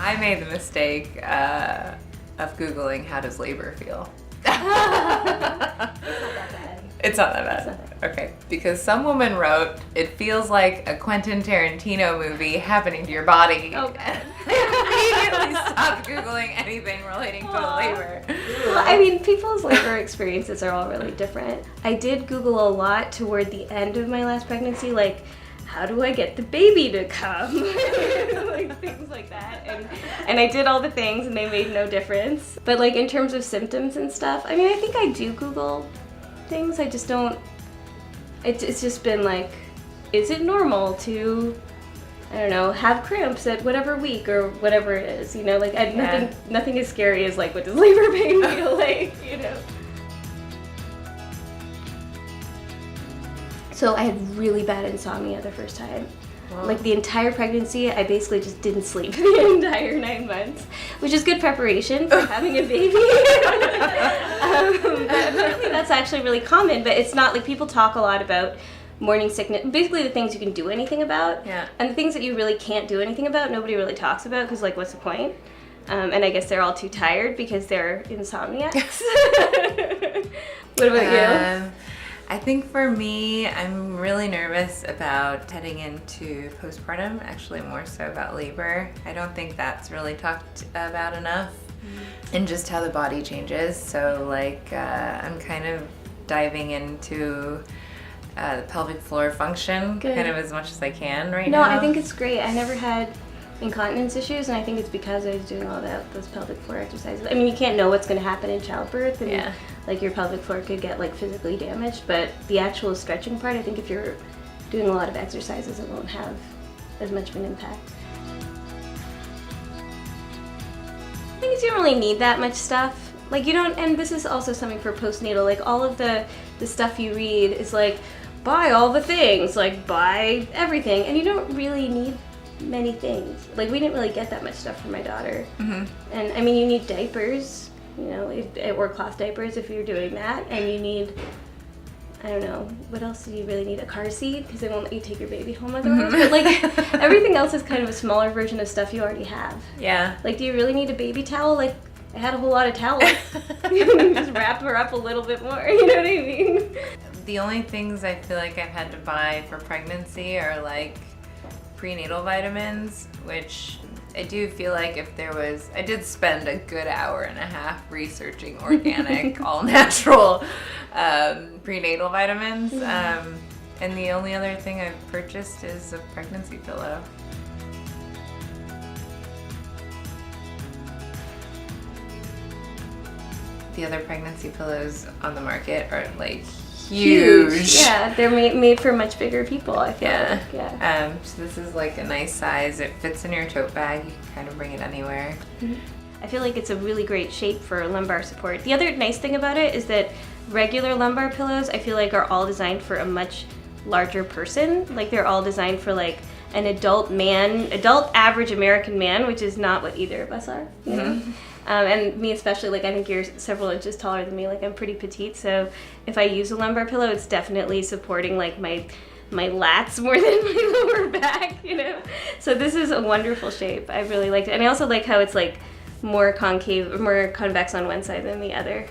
I made the mistake of Googling how does labor feel. It's not that bad. Okay, because some woman wrote, it feels like a Quentin Tarantino movie happening to your body. Oh, God. Immediately stopped Googling anything relating to labor. Well, I mean, people's labor experiences are all really different. I did Google a lot toward the end of my last pregnancy, like, how do I get the baby to come? Like things like that. And I did all the things and they made no difference. But like in terms of symptoms and stuff, I mean, I think I do Google things. I just don't, it's just been like, is it normal to, I don't know, have cramps at whatever week or whatever it is, you know, like nothing as scary as like, what does labor pain feel like, you know? So I had really bad insomnia the first time. Wow. Like the entire pregnancy, I basically just didn't sleep the entire 9 months, which is good preparation for having a baby. But apparently that's actually really common, but it's not like people talk a lot about morning sickness, basically the things you can do anything about, and the things that you really can't do anything about, nobody really talks about because like what's the point? And I guess they're all too tired because they're insomniacs. What about you? I think for me, I'm really nervous about heading into postpartum, actually more so about labor. I don't think that's really talked about enough and just how the body changes. So like I'm kind of diving into the pelvic floor function kind of as much as I can now. No, I think it's great. I never had incontinence issues, and I think it's because I was doing all those pelvic floor exercises. I mean, you can't know what's going to happen in childbirth, and like your pelvic floor could get like physically damaged, but the actual stretching part, I think if you're doing a lot of exercises, it won't have as much of an impact. I think you don't really need that much stuff. Like you don't, and this is also something for postnatal, like all of the stuff you read is like, buy all the things, like buy everything, and you don't really need many things. Like we didn't really get that much stuff for my daughter. And I mean, you need diapers, you know, or cloth diapers if you're doing that, and you need, I don't know, what else do you really need? A car seat, because they won't let you take your baby home otherwise. But like everything else is kind of a smaller version of stuff you already have. Yeah. Like, do you really need a baby towel? Like, I had a whole lot of towels. Just wrap her up a little bit more, you know what I mean? The only things I feel like I've had to buy for pregnancy are like prenatal vitamins, which I do feel like if there was, I did spend a good hour and a half researching organic, all natural prenatal vitamins. And the only other thing I've purchased is a pregnancy pillow. The other pregnancy pillows on the market are like huge. Yeah, they're made for much bigger people, I feel like. Yeah. So this is like a nice size. It fits in your tote bag. You can kind of bring it anywhere. I feel like it's a really great shape for lumbar support. The other nice thing about it is that regular lumbar pillows, I feel like, are all designed for a much larger person. Like they're all designed for like an adult average American man, which is not what either of us are, you know? And me especially, like I think you're several inches taller than me, like I'm pretty petite, so if I use a lumbar pillow, it's definitely supporting like my lats more than my lower back, you know? So this is a wonderful shape. I really liked it. And I also like how it's like more concave, more convex on one side than the other.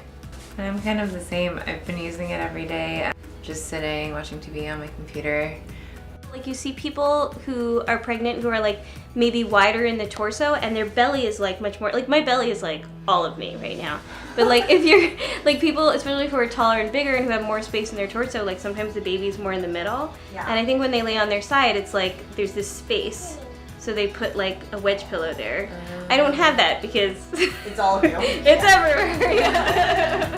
I'm kind of the same. I've been using it every day, just sitting, watching TV on my computer. Like you see people who are pregnant who are like maybe wider in the torso and their belly is like much more, like my belly is like all of me right now. But like if you're, like people, especially who are taller and bigger and who have more space in their torso, like sometimes the baby's more in the middle. And I think when they lay on their side, it's like there's this space. So they put like a wedge pillow there. I don't have that because it's all real. It's everywhere.